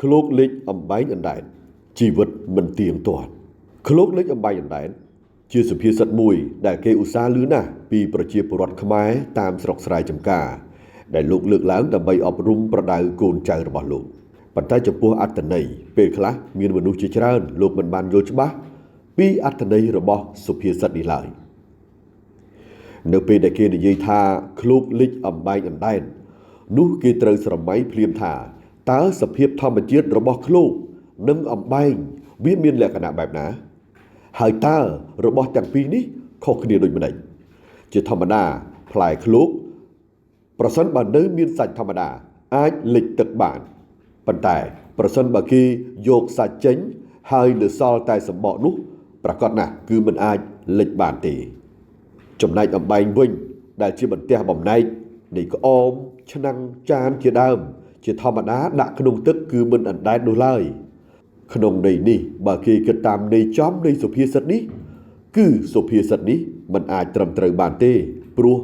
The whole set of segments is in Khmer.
ឃ្លោកលិចអំបែងអណ្ដែតជីវិតមិនទៀងទាត់ឃ្លោកលិចអំបែងអណ្ដែតជាសុភាសិតមួយដែលគេឧស្សាហ៍ឮណាស់ពីប្រជាពលរដ្ឋខ្មែរតាមស្រុកស្រែចម្ការដែលលោកលើកឡើងដើម្បីអប់រំប្រដៅកូនចៅរបស់លោកប៉ុន្តែចំពោះអត្ថន័យពេលខ្លះមានមនុស្សជាច្រើនលោកមិនបានយល់ច្បាស់ពីអត្ថន័យរបស់សុភាសិតនេះឡើយនៅពេលដែលគេនិយាយថាឃ្លោកលិចអំបែងអណ្ដែតនោះគេត្រូវស្រមៃភ្លាមថាតើសភាពធម្មជាតិរបស់ឃ្លោកនិងអំបែងវាមានលក្ខណៈបែបណាហើយតើរបស់ទាំងពីរនេះខុសគ្នាដូចម្តេចជាធម្មតាផ្លែឃ្លោកប្រសិនបើនៅមានសាច់ធម្មតាអាចលិចទឹកបានប៉ុន្តែប្រសិនបើគេយកសាច់ចេញហើយនៅសល់តែសម្បកនោះប្រកាសណាស់គឺមិនអាចលិចបានទេចំណែកអំបែងវិញដែលជាបន្ទះបំណែកនៃក្អមឆ្នាំងចានជាដើមជាធម្មតាដាក់ក្នុងទឹកគឺមិនអណ្ដែតនោះឡើយក្នុងន័យនេះបើគេគិតតាមន័យចំនៃសុភាសិតនេះគឺសុភាសិតនេះមិនអាចត្រឹមត្រូវបានទេព្រោះ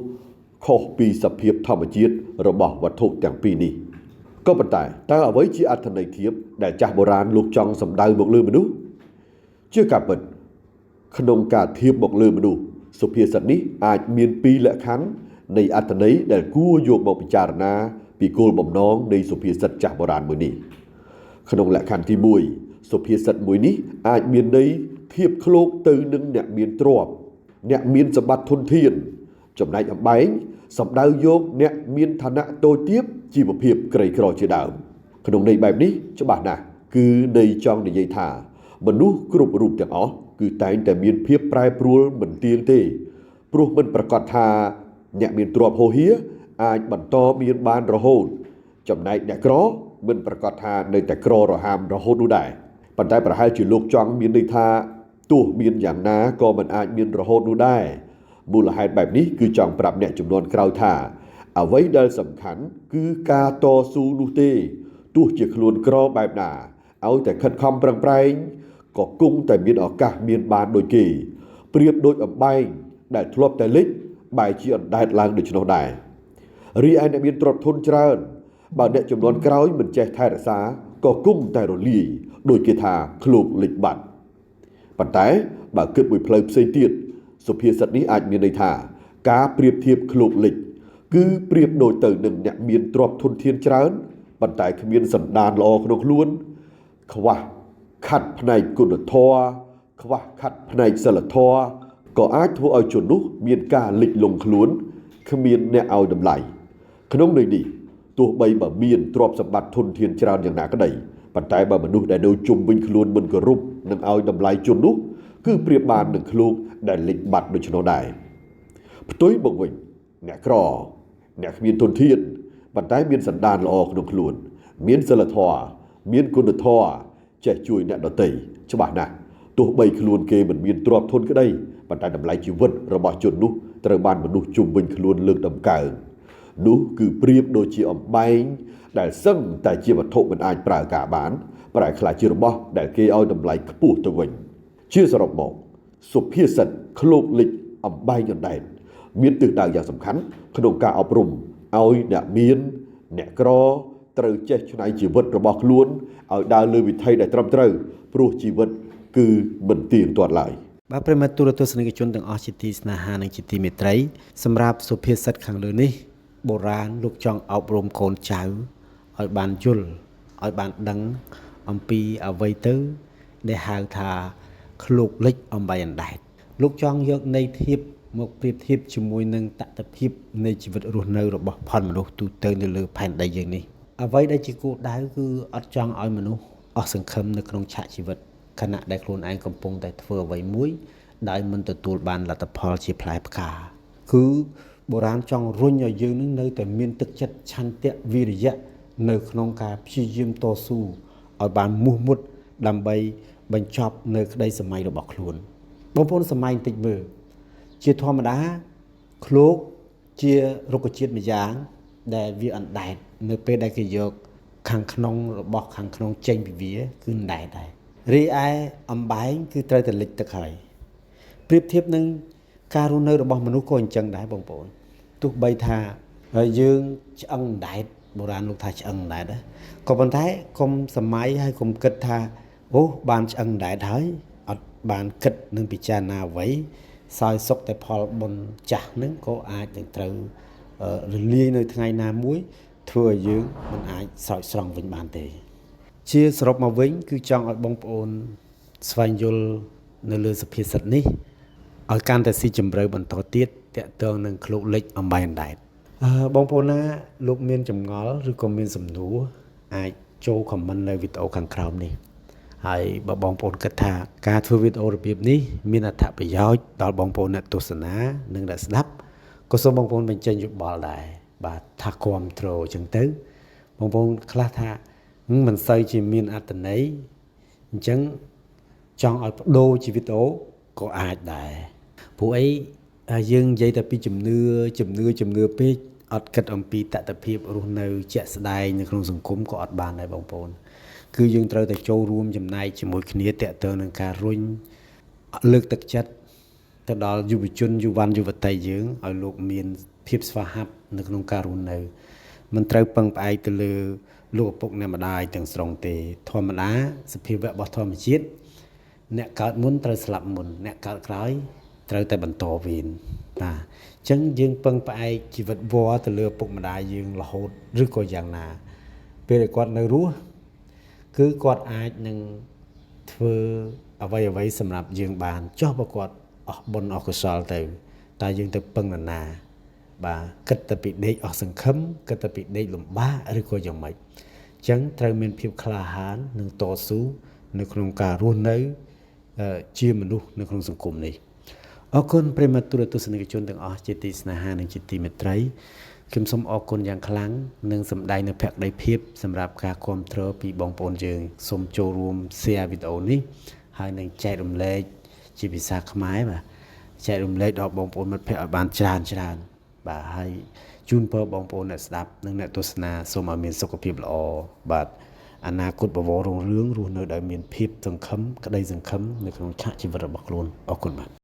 ខុសពីសភាពធម្មជាតិរបស់វត្ថុទាំងពីរនេះក៏ប៉ុន្តែតើអ្វីជាអត្ថន័យធៀបដែលចាស់បុរាណលោកចង់សម្ដៅមកលើមនុស្សជាការពិតក្នុងការធៀបមកលើមនុស្សសុភាសិតនេះអាចមានពីរលក្ខខណ្ឌនៃអត្ថន័យដែលគួរយកមកពិចារណាពីគោលបំណងនៃសុភាសិតចាស់បុរាណមួយនេះក្នុងលក្ខខណ្ឌទី1សុភាសិតមួយនេះអាចមានន័យធៀបឃ្លោកទៅនឹងអ្នកមានទ្រព្យអ្នកមានសម្បត្តិធនធានចំណែកអំបែងសំដៅយកអ្នកមានឋានៈតូចទាបជីវភាពក្រីក្រជាដើមក្នុងន័យបែបនេះច្បាស់ណាស់គឺន័យចង់និយាយថាមនុស្សគ្រប់រូបទាំងអស់គឺតែងតែមានភាពប្រែប្រួលមិនទៀងទេព្រោះមិនប្រកាសថាអ្នកមានទ្រព្យហូរហៀអាចបន្តមានបានរហូតចំណែកអ្នកក្រមិនប្រកាសថានៅតែក្ររហាមរហូតនោះដែរប៉ុន្តែប្រហែលជាលោកចង់មានន័យថាទោះមានយ៉ាងណាក៏មិនអាចមានរហូតនោះដែរមូលហេតុបែបនេះគឺចង់ប្រាប់អ្នកចំនួនក្រោយថាអ្វីដែលសំខាន់គឺការតស៊ូនោះទេទោះជាខ្លួនក្របែបណាឲ្យតែខិតខំប្រឹងប្រែងក៏គង់តែមានឱកាសមានបានដូចគេប្រៀបដូចអំបែងដែលធ្លាប់តែលិចបែរជាអណ្ដែតឡើងដូច្នោះដែររីឯអ្នកមានទ្រព្យធនច្រើនបើអ្នកចំនួនក្រោយមិនចេះថែរក្សាក៏គង់តែរលាយដូចគេថាឃ្លោកលិចបាត់ប៉ុន្តែបើគិតមួយផ្លូវផ្សេងទៀតសុភាសិតនេះអាចមានន័យថាការប្រៀបធៀបឃ្លោកលិចគឺប្រៀបដូចទៅនឹងអ្នកមានទ្រព្យធនធានច្រើនប៉ុន្តែគ្មានសន្តានល្អក្នុងខ្លួនខ្វះខាត់ផ្នែកគុណធម៌ខ្វះខាត់ផ្នែកសិលធម៌ក៏អាចធ្វើឲ្យជននោះមានការលិចលង់ខ្លួនគ្មានអ្នកឲ្យតម្លៃក្នុងន័យនេះទោះបីបើមានទ្រព្យសម្បត្តិធនធានច្រើនយ៉ាងណាក្តីប៉ុន្តែបើមនុស្សដែលនៅជុំវិញខ្លួនមិនគោរពនឹងឲ្យតម្លៃជននោះគឺប្រៀបបាននឹងឃ្លោកដែលលិចបាត់ដូច្នោះដែរផ្ទុយមកវិញអ្នកក្រអ្នកគ្មានធនធានប៉ុន្តែមានសន្តានល្អក្នុងខ្លួនមានសិលធម៌មានគុណធម៌ចេះជួយអ្នកដទៃច្បាស់ណាស់ទោះបីខ្លួនគេមិនមានទ្រព្យធនក្តីប៉ុន្តែតម្លៃជីវិតរបស់ជននោះត្រូវបានមនុស្សជុំវិញខ្លួនលើកតម្កើងនោះគឺប្រៀបដូចជាអំបែងដែលសឹងតែជាវត្ថុមិនអាចប្រើការបានប្រែក្លាយជារបស់ដែលគេឲ្យតម្លៃខ្ពស់ទៅវិញជាសរុបមកសុភាសិតឃ្លោកលិចអំបែងអណ្ដែតមានទិសដៅយ៉ាងសំខាន់ក្នុងការអប់រំឲ្យអ្នកមានអ្នកក្រត្រូវចេះច្នៃជីវិតរបស់ខ្លួនឲ្យដើរលើវិថីដែលត្រឹមត្រូវព្រោះជីវិតគឺមិនទៀងទាត់ឡើយបាទប្រិមត្តទូរទស្សនិកជនទាំងអស់ជាទីស្នេហានិងជាទីមេត្រីសម្រាប់សុភាសិតខាងលើនេះបុរាណលោកចង់អប់រំកូនចៅឲ្យបានយល់ឲ្យបានដឹងអំពីអ្វីទៅដែលហៅថាឃ្លោកលិចអំបែងអណ្ដែតលោកចង់យកន័យធៀបមកប្រៀបធៀបជាមួយនឹងតថភាពនៃជីវិតរស់នៅរបស់ផលមនុស្សទូទៅនៅលើផែនដីយើងនេះអ្វីដែលជាគោលដៅគឺអត់ចង់ឲ្យមនុស្សអស់សង្ឃឹមនៅក្នុងឆាកជីវិតខណៈដែលខ្លួនឯងកំពុងតែធ្វើអ្វីមួយដែលមិនទទួលបានលទ្ធផលជាផ្លែផ្កាគឺបុរាណចង់រុញឲ្យយើងនឹងនៅតែមានទឹកចិត្តឆន្ទៈវិរិយៈនៅក្នុងការព្យាយាមតស៊ូឲ្យបានមោះមុតដើម្បីបញ្ចប់នៅក្តីសម័យរបស់ខ្លួនបងប្អូនសម័យបន្តិចមើលជាធម្មតាឃ្លោកជារុក្ខជាតិម្យ៉ាងដែលវាអណ្ដែតនៅពេលដែលគេយកខាងក្នុងរបស់ខាងក្នុងចេញពីវាគឺអណ្ដែតដែររីឯអំបែងគឺត្រូវតែលិចទឹកហើយប្រៀបធៀបនឹងការរស់នៅរបស់មនុស្សក៏អញ្ចឹងដែរបងប្អូនទោះបីថាយើងឆ្អឹងអណ្ដែត បុរាណលោកថាឆ្អឹងដែរដែរក៏ប៉ុន្តែកុំសម័យហើយកុំគិតថាអូបានឆ្អឹងដែរហើយអត់បានគិតនឹងពិចារណាអ្វីសោយសុខតែផលបុណ្យចាស់ហ្នឹងក៏អាចនឹងត្រូវរលាយនៅថ្ងៃណាមួយធ្វើឲ្យយើងមិនអាចស្រោចស្រង់វិញបានទេជាសរុបមកវិញគឺចង់ឲ្យបងប្អូនស្វែងយល់នៅលើសុភាសិតនេះឲ្យកាន់តែស៊ីជម្រៅបន្តទៀតតកតងនឹងឃ្លោកលិចអំបែងអណ្ដែតបងប្អូនណាលោកមានចម្ងល់ឬក៏មានសំណួរអាចចូល comment នៅវីដេអូខាងក្រោមនេះហើយបើបងប្អូនគិតថាការធ្វើវីដេអូរបៀបនេះមានអត្ថប្រយោជន៍ដល់បងប្អូនអ្នកទស្សនានិងអ្នកស្ដាប់ក៏សូមបងប្អូនបញ្ចេញយោបល់ដែរបាទថាគាំទ្រអញ្ចឹងទៅបងប្អូនខ្លះថាមិនសូវជាមានអត្ថន័យអញ្ចឹងចង់ឲ្យបដូរជាវីដេអូក៏អាចដែរព្រោះអីយើងនិយាយតែពីជំនឿពេកអត់គិតអំពីតថភាពរស់នៅជាក់ស្ដែងនៅក្នុងសង្គមក៏អត់បានដែរបងប្អូនគឺយើងត្រូវតែចូលរួមចំណែកជាមួយគ្នាតេតើនឹងការរុញលើកទឹកចិត្តទៅដល់យុវជនយុវ័នយុវតីយើងឲ្យលោកមានភាពស្វាហាប់នៅក្នុងការរស់នៅមិនត្រូវពឹងផ្អែកទៅលើលោកឪពុកអ្នកម្ដាយទាំងស្រុងទេធម្មតាសភាវៈរបស់ធម្មជាតិអ្នកកើតមុនត្រូវស្លាប់មុនអ្នកកើតក្រោយត្រូវតែបន្តវេនបាទអញ្ចឹងយើងពឹងផ្អែកជីវិតវរទៅលើឪពុកម្ដាយយើងរហូតឬក៏យ៉ាងណាពេលដែលគាត់នៅរស់គឺគាត់អាចនឹងធ្វើអ្វីសម្រាប់យើងបានចុះបើគាត់អស់បុណ្យអស់កុសលទៅតើយើងទៅពឹងនរណាបាទគិតតែពីដេកអស់សង្ឃឹមគិតតែពីដេកលំបាកឬក៏យ៉ាងម៉េចអញ្ចឹងត្រូវមានភាពក្លាហាននិងតស៊ូនៅក្នុងការរស់នៅជាមនុស្សនៅក្នុងសង្គមនេះអរគុណប្រិមត្តទូរទស្សនិកជនទាំងអស់ជាទីស្នេហានិងជាទីមេត្រីខ្ញុំសូមអរគុណយ៉ាងខ្លាំងនិងសម្ដែងនូវភក្ដីភាពសម្រាប់ការគាំទ្រពីបងប្អូនយើងសូមចូលរួម share វីដេអូនេះហើយនឹងចែករំលែកជាភាសាខ្មែរបាទចែករំលែកដល់បងប្អូនមិត្តភក្តិឲ្យបានច្រើនបាទហើយជូនពរបងប្អូនអ្នកស្ដាប់និងអ្នកទស្សនាសូមឲ្យមានសុខភាពល្អបាទអនាគតបវររុងរឿងរស់នៅដោយមានភាពសង្ឃឹមក្តីសង្ឃឹមនៅក្នុងឆាកជីវិតរបស់ខ្លួនអរគុណបាទ